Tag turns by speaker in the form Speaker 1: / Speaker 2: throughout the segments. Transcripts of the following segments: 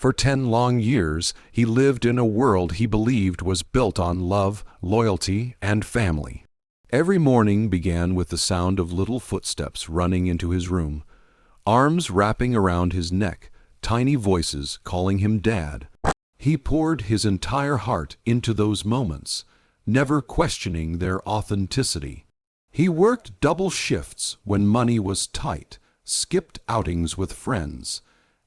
Speaker 1: For 10 long years, he lived in a world he believed was built on love, loyalty, and family. Every morning began with the sound of little footsteps running into his room, arms wrapping around his neck, tiny voices calling him Dad. He poured his entire heart into those moments, never questioning their authenticity. He worked double shifts when money was tight, skipped outings with friends,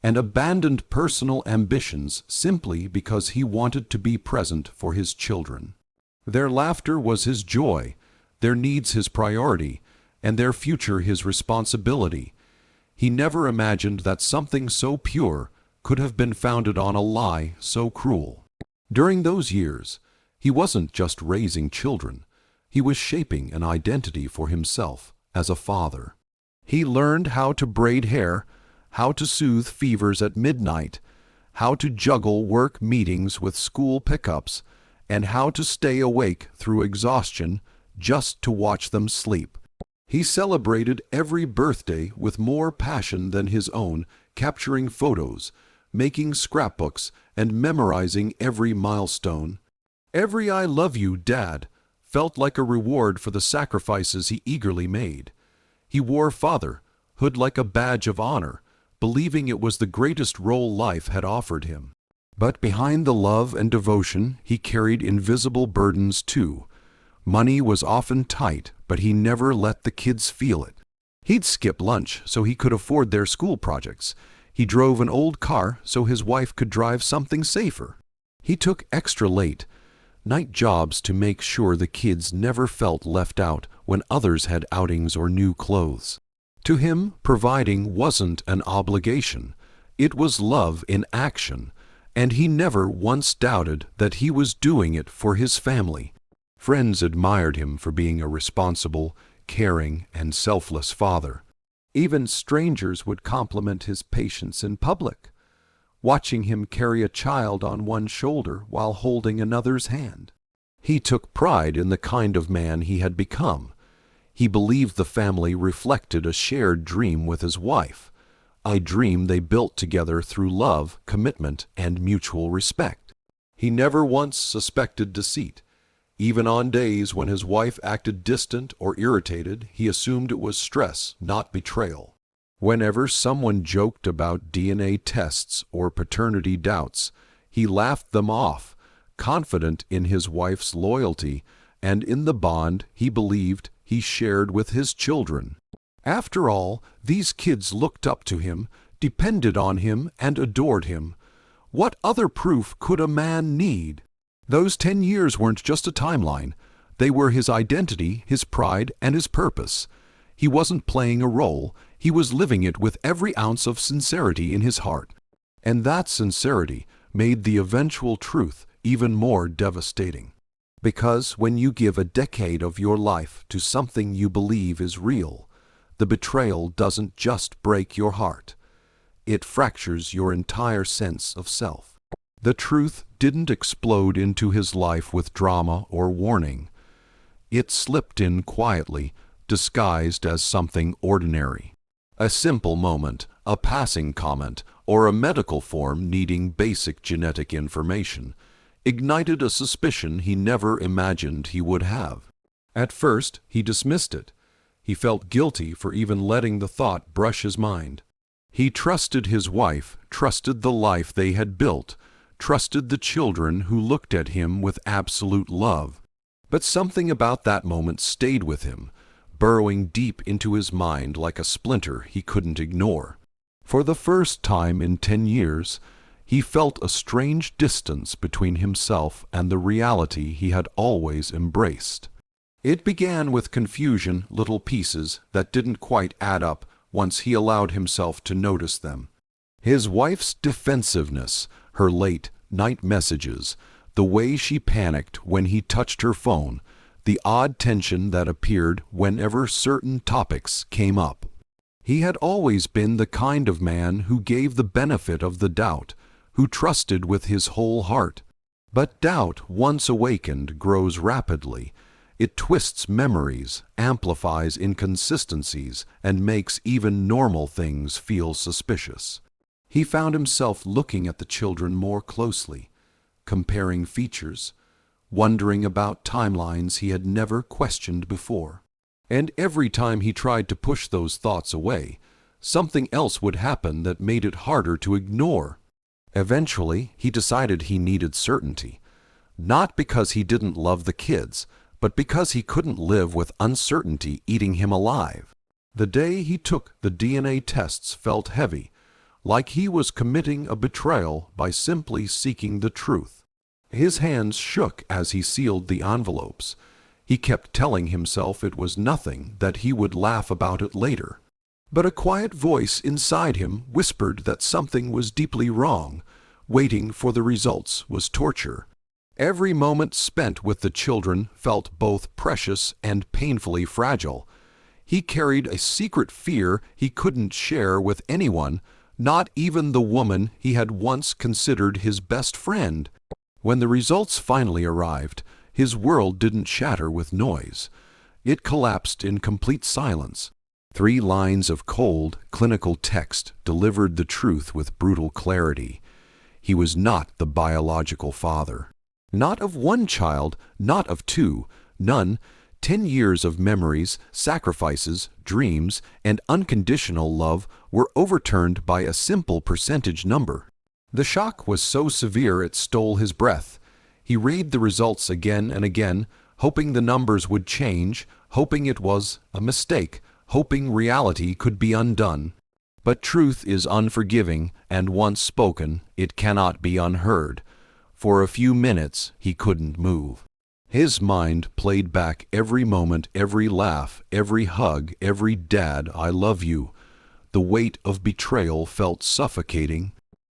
Speaker 1: and abandoned personal ambitions simply because he wanted to be present for his children. Their laughter was his joy, their needs his priority, and their future his responsibility. He never imagined that something so pure could have been founded on a lie so cruel. During those years, he wasn't just raising children, he was shaping an identity for himself as a father. He learned how to braid hair, how to soothe fevers at midnight, how to juggle work meetings with school pickups, and how to stay awake through exhaustion just to watch them sleep. He celebrated every birthday with more passion than his own, capturing photos, making scrapbooks, and memorizing every milestone. Every "I love you, Dad" felt like a reward for the sacrifices he eagerly made. He wore fatherhood like a badge of honor, believing it was the greatest role life had offered him. But behind the love and devotion, he carried invisible burdens too. Money was often tight, but he never let the kids feel it. He'd skip lunch so he could afford their school projects. He drove an old car so his wife could drive something safer. He took extra late night jobs to make sure the kids never felt left out when others had outings or new clothes. To him, providing wasn't an obligation. It was love in action, and he never once doubted that he was doing it for his family. Friends admired him for being a responsible, caring, and selfless father. Even strangers would compliment his patience in public, watching him carry a child on one shoulder while holding another's hand. He took pride in the kind of man he had become. He believed the family reflected a shared dream with his wife, a dream they built together through love, commitment, and mutual respect. He never once suspected deceit. Even on days when his wife acted distant or irritated, he assumed it was stress, not betrayal. Whenever someone joked about DNA tests or paternity doubts, he laughed them off, confident in his wife's loyalty and in the bond he believed he shared with his children. After all, these kids looked up to him, depended on him, and adored him. What other proof could a man need? Those 10 years weren't just a timeline. They were his identity, his pride, and his purpose. He wasn't playing a role. He was living it with every ounce of sincerity in his heart. And that sincerity made the eventual truth even more devastating. Because when you give a decade of your life to something you believe is real, the betrayal doesn't just break your heart. It fractures your entire sense of self. The truth didn't explode into his life with drama or warning. It slipped in quietly, disguised as something ordinary. A simple moment, a passing comment, or a medical form needing basic genetic information ignited a suspicion he never imagined he would have. At first, he dismissed it. He felt guilty for even letting the thought brush his mind. He trusted his wife, trusted the life they had built, trusted the children who looked at him with absolute love. But something about that moment stayed with him, burrowing deep into his mind like a splinter he couldn't ignore. For the first time in 10 years, he felt a strange distance between himself and the reality he had always embraced. It began with confusion, little pieces that didn't quite add up once he allowed himself to notice them. His wife's defensiveness, her late night messages, the way she panicked when he touched her phone, the odd tension that appeared whenever certain topics came up. He had always been the kind of man who gave the benefit of the doubt, who trusted with his whole heart. But doubt, once awakened, grows rapidly. It twists memories, amplifies inconsistencies, and makes even normal things feel suspicious. He found himself looking at the children more closely, comparing features, wondering about timelines he had never questioned before. And every time he tried to push those thoughts away, something else would happen that made it harder to ignore. Eventually, he decided he needed certainty, not because he didn't love the kids, but because he couldn't live with uncertainty eating him alive. The day he took the DNA tests felt heavy, like he was committing a betrayal by simply seeking the truth. His hands shook as he sealed the envelopes. He kept telling himself it was nothing, that he would laugh about it later. But a quiet voice inside him whispered that something was deeply wrong. Waiting for the results was torture. Every moment spent with the children felt both precious and painfully fragile. He carried a secret fear he couldn't share with anyone, not even the woman he had once considered his best friend. When the results finally arrived, his world didn't shatter with noise. It collapsed in complete silence. 3 lines of cold, clinical text delivered the truth with brutal clarity. He was not the biological father. Not of 1 child, not of 2, none. 10 years of memories, sacrifices, dreams, and unconditional love were overturned by a simple percentage number. The shock was so severe it stole his breath. He read the results again and again, hoping the numbers would change, hoping it was a mistake, hoping reality could be undone. But truth is unforgiving, and once spoken, it cannot be unheard. For a few minutes, he couldn't move. His mind played back every moment, every laugh, every hug, every "Dad, I love you." The weight of betrayal felt suffocating.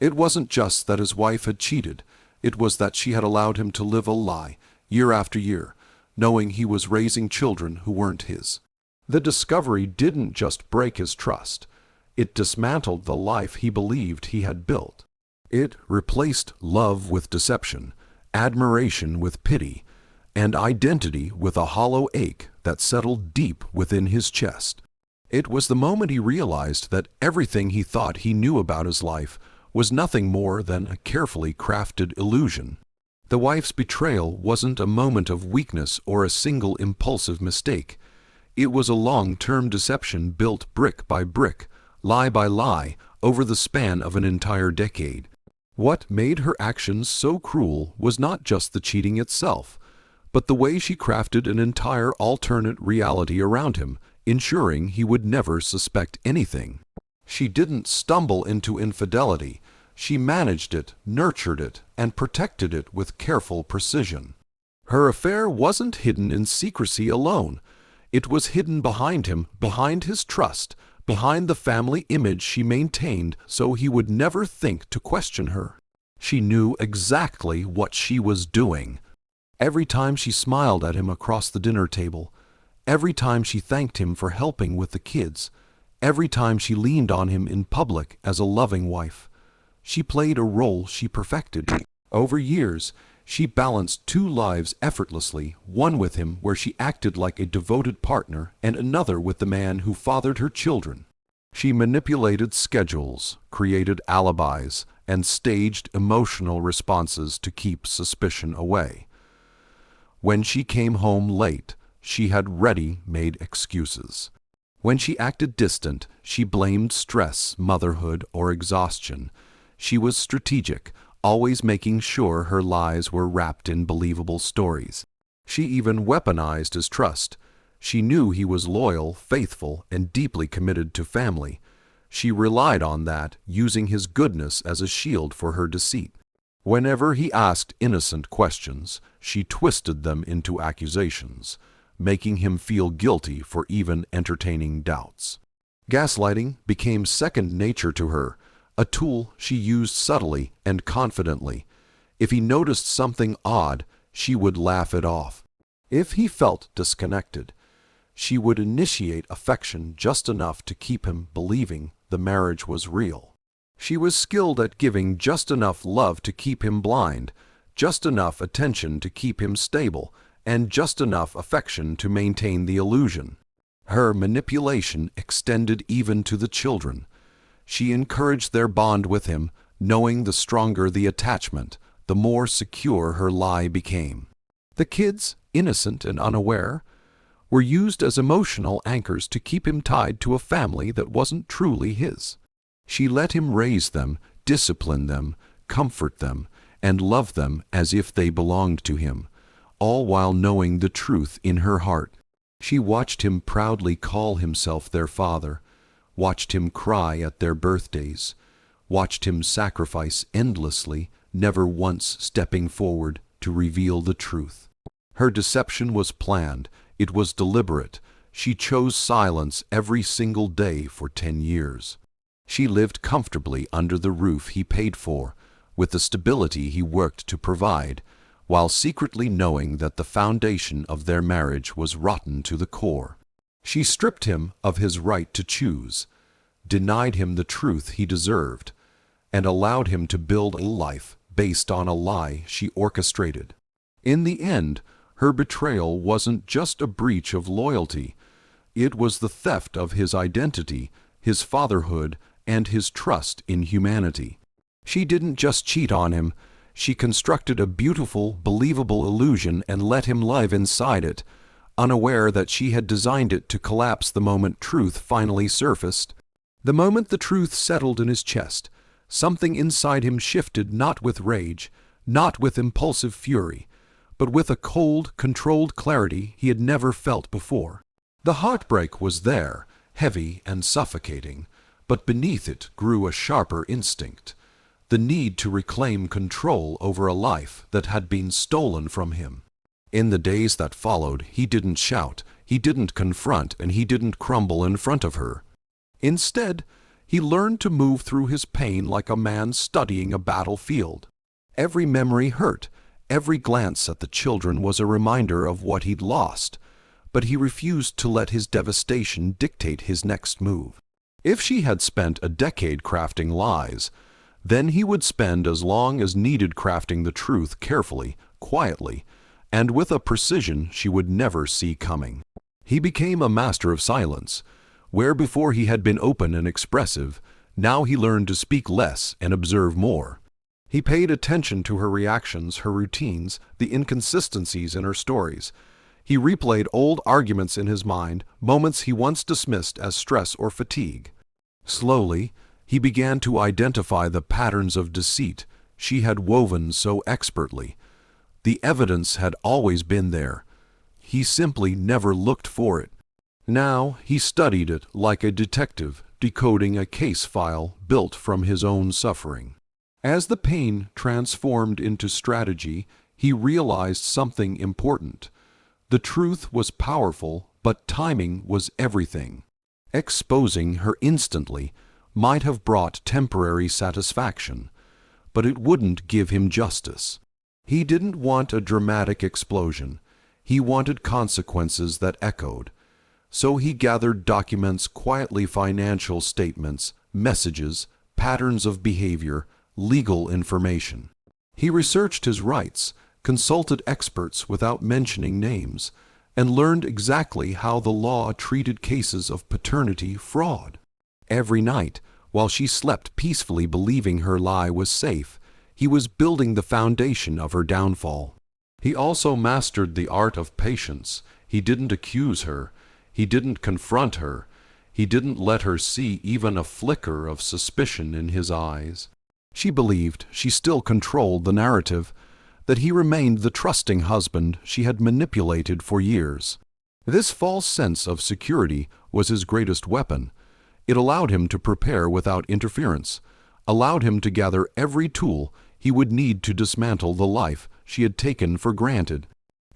Speaker 1: It wasn't just that his wife had cheated. It was that she had allowed him to live a lie, year after year, knowing he was raising children who weren't his. The discovery didn't just break his trust. It dismantled the life he believed he had built. It replaced love with deception, admiration with pity, and identity with a hollow ache that settled deep within his chest. It was the moment he realized that everything he thought he knew about his life was nothing more than a carefully crafted illusion. The wife's betrayal wasn't a moment of weakness or a single impulsive mistake. It was a long-term deception built brick by brick, lie by lie, over the span of an entire decade. What made her actions so cruel was not just the cheating itself, but the way she crafted an entire alternate reality around him, ensuring he would never suspect anything. She didn't stumble into infidelity. She managed it, nurtured it, and protected it with careful precision. Her affair wasn't hidden in secrecy alone. It was hidden behind him, behind his trust, behind the family image she maintained so he would never think to question her. She knew exactly what she was doing. Every time she smiled at him across the dinner table, every time she thanked him for helping with the kids, every time she leaned on him in public as a loving wife, she played a role she perfected. Over years, she balanced 2 lives effortlessly, one with him where she acted like a devoted partner and another with the man who fathered her children. She manipulated schedules, created alibis, and staged emotional responses to keep suspicion away. When she came home late, she had ready-made excuses. When she acted distant, she blamed stress, motherhood, or exhaustion. She was strategic, always making sure her lies were wrapped in believable stories. She even weaponized his trust. She knew he was loyal, faithful, and deeply committed to family. She relied on that, using his goodness as a shield for her deceit. Whenever he asked innocent questions, she twisted them into accusations, making him feel guilty for even entertaining doubts. Gaslighting became second nature to her, a tool she used subtly and confidently. If he noticed something odd, she would laugh it off. If he felt disconnected, she would initiate affection just enough to keep him believing the marriage was real. She was skilled at giving just enough love to keep him blind, just enough attention to keep him stable, and just enough affection to maintain the illusion. Her manipulation extended even to the children. She encouraged their bond with him, knowing the stronger the attachment, the more secure her lie became. The kids, innocent and unaware, were used as emotional anchors to keep him tied to a family that wasn't truly his. She let him raise them, discipline them, comfort them, and love them as if they belonged to him, all while knowing the truth in her heart. She watched him proudly call himself their father, watched him cry at their birthdays, watched him sacrifice endlessly, never once stepping forward to reveal the truth. Her deception was planned, it was deliberate. She chose silence every single day for 10 years. She lived comfortably under the roof he paid for, with the stability he worked to provide, while secretly knowing that the foundation of their marriage was rotten to the core. She stripped him of his right to choose, denied him the truth he deserved, and allowed him to build a life based on a lie she orchestrated. In the end, her betrayal wasn't just a breach of loyalty. It was the theft of his identity, his fatherhood, and his trust in humanity. She didn't just cheat on him, she constructed a beautiful, believable illusion and let him live inside it, unaware that she had designed it to collapse the moment truth finally surfaced. The moment the truth settled in his chest, something inside him shifted, not with rage, not with impulsive fury, but with a cold, controlled clarity he had never felt before. The heartbreak was there, heavy and suffocating, but beneath it grew a sharper instinct, the need to reclaim control over a life that had been stolen from him. In the days that followed, he didn't shout, he didn't confront, and he didn't crumble in front of her. Instead, he learned to move through his pain like a man studying a battlefield. Every memory hurt, every glance at the children was a reminder of what he'd lost, but he refused to let his devastation dictate his next move. If she had spent a decade crafting lies, then he would spend as long as needed crafting the truth carefully, quietly, and with a precision she would never see coming. He became a master of silence. Where before he had been open and expressive, now he learned to speak less and observe more. He paid attention to her reactions, her routines, the inconsistencies in her stories. He replayed old arguments in his mind, moments he once dismissed as stress or fatigue. Slowly, he began to identify the patterns of deceit she had woven so expertly. The evidence had always been there. He simply never looked for it. Now he studied it like a detective decoding a case file built from his own suffering. As the pain transformed into strategy, he realized something important. The truth was powerful, but timing was everything. Exposing her instantly might have brought temporary satisfaction, but it wouldn't give him justice. He didn't want a dramatic explosion. He wanted consequences that echoed. So he gathered documents quietly, financial statements, messages, patterns of behavior, legal information. He researched his rights, consulted experts without mentioning names, and learned exactly how the law treated cases of paternity fraud. Every night, while she slept peacefully believing her lie was safe, he was building the foundation of her downfall. He also mastered the art of patience. He didn't accuse her. He didn't confront her. He didn't let her see even a flicker of suspicion in his eyes. She believed she still controlled the narrative, that he remained the trusting husband she had manipulated for years. This false sense of security was his greatest weapon. It allowed him to prepare without interference, allowed him to gather every tool he would need to dismantle the life she had taken for granted.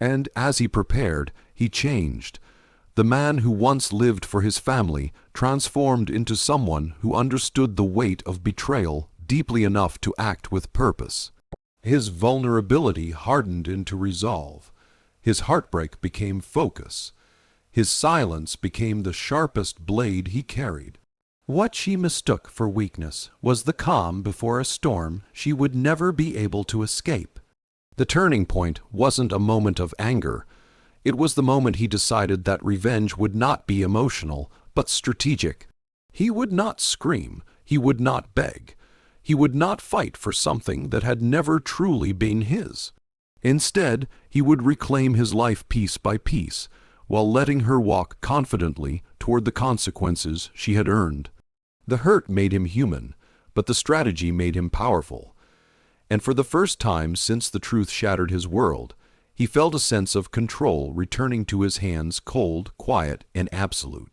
Speaker 1: And as he prepared, he changed. The man who once lived for his family transformed into someone who understood the weight of betrayal deeply enough to act with purpose. His vulnerability hardened into resolve. His heartbreak became focus. His silence became the sharpest blade he carried. What she mistook for weakness was the calm before a storm she would never be able to escape. The turning point wasn't a moment of anger. It was the moment he decided that revenge would not be emotional, but strategic. He would not scream. He would not beg. He would not fight for something that had never truly been his. Instead, he would reclaim his life piece by piece, while letting her walk confidently toward the consequences she had earned. The hurt made him human, but the strategy made him powerful. And for the first time since the truth shattered his world, he felt a sense of control returning to his hands, cold, quiet, and absolute.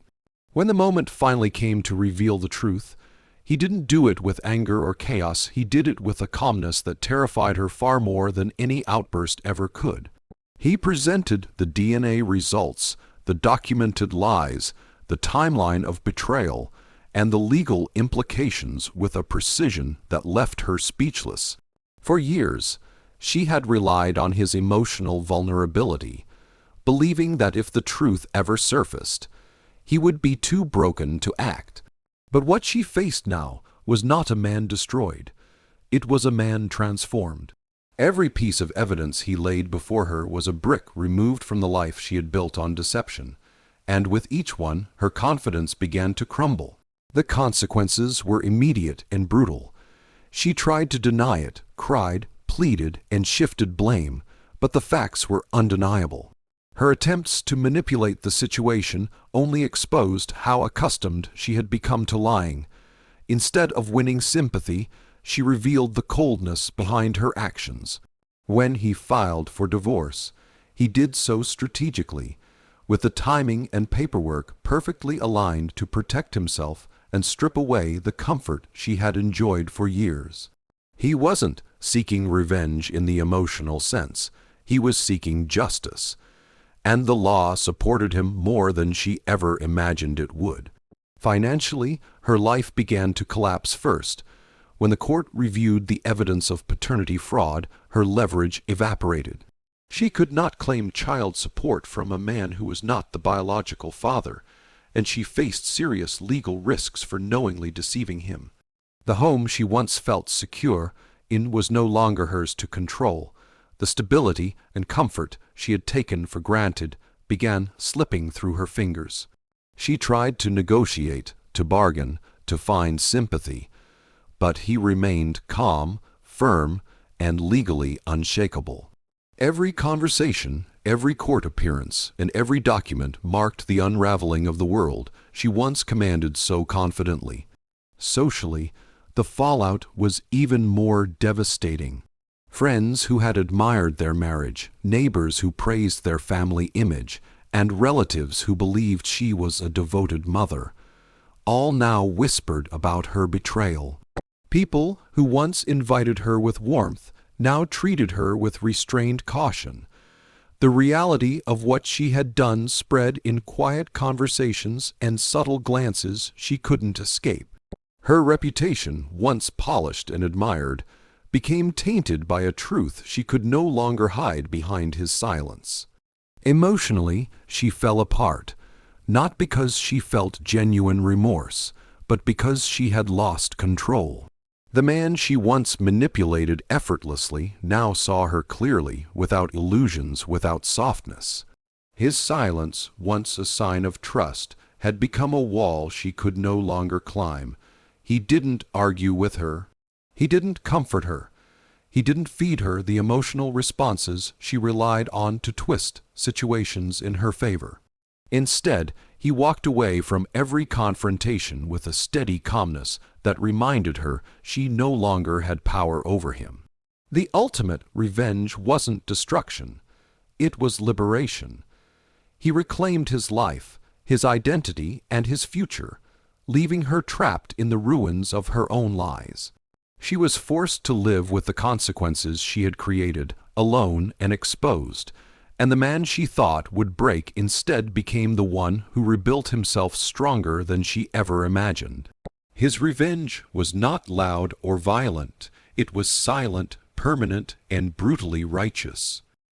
Speaker 1: When the moment finally came to reveal the truth, he didn't do it with anger or chaos. He did it with a calmness that terrified her far more than any outburst ever could. He presented the DNA results, the documented lies, the timeline of betrayal, and the legal implications with a precision that left her speechless. For years, she had relied on his emotional vulnerability, believing that if the truth ever surfaced, he would be too broken to act. But what she faced now was not a man destroyed. It was a man transformed. Every piece of evidence he laid before her was a brick removed from the life she had built on deception, and with each one, her confidence began to crumble. The consequences were immediate and brutal. She tried to deny it, cried, pleaded, and shifted blame, but the facts were undeniable. Her attempts to manipulate the situation only exposed how accustomed she had become to lying. Instead of winning sympathy, she revealed the coldness behind her actions. When he filed for divorce, he did so strategically, with the timing and paperwork perfectly aligned to protect himself and strip away the comfort she had enjoyed for years. He wasn't seeking revenge in the emotional sense. He was seeking justice. And the law supported him more than she ever imagined it would. Financially, her life began to collapse first. When the court reviewed the evidence of paternity fraud, her leverage evaporated. She could not claim child support from a man who was not the biological father, and she faced serious legal risks for knowingly deceiving him. The home she once felt secure in was no longer hers to control. The stability and comfort she had taken for granted began slipping through her fingers. She tried to negotiate, to bargain, to find sympathy, but he remained calm, firm, and legally unshakable. Every conversation, every court appearance, and every document marked the unraveling of the world she once commanded so confidently. Socially, the fallout was even more devastating. Friends who had admired their marriage, neighbors who praised their family image, and relatives who believed she was a devoted mother, all now whispered about her betrayal. People who once invited her with warmth now treated her with restrained caution. The reality of what she had done spread in quiet conversations and subtle glances she couldn't escape. Her reputation, once polished and admired, became tainted by a truth she could no longer hide behind his silence. Emotionally, she fell apart, not because she felt genuine remorse, but because she had lost control. The man she once manipulated effortlessly now saw her clearly, without illusions, without softness. His silence, once a sign of trust, had become a wall she could no longer climb. He didn't argue with her. He didn't comfort her. He didn't feed her the emotional responses she relied on to twist situations in her favor. Instead, he walked away from every confrontation with a steady calmness that reminded her she no longer had power over him. The ultimate revenge wasn't destruction. It was liberation. He reclaimed his life, his identity, and his future, leaving her trapped in the ruins of her own lies. She was forced to live with the consequences she had created, alone and exposed, and the man she thought would break instead became the one who rebuilt himself stronger than she ever imagined. His revenge was not loud or violent. It was silent, permanent, and brutally righteous.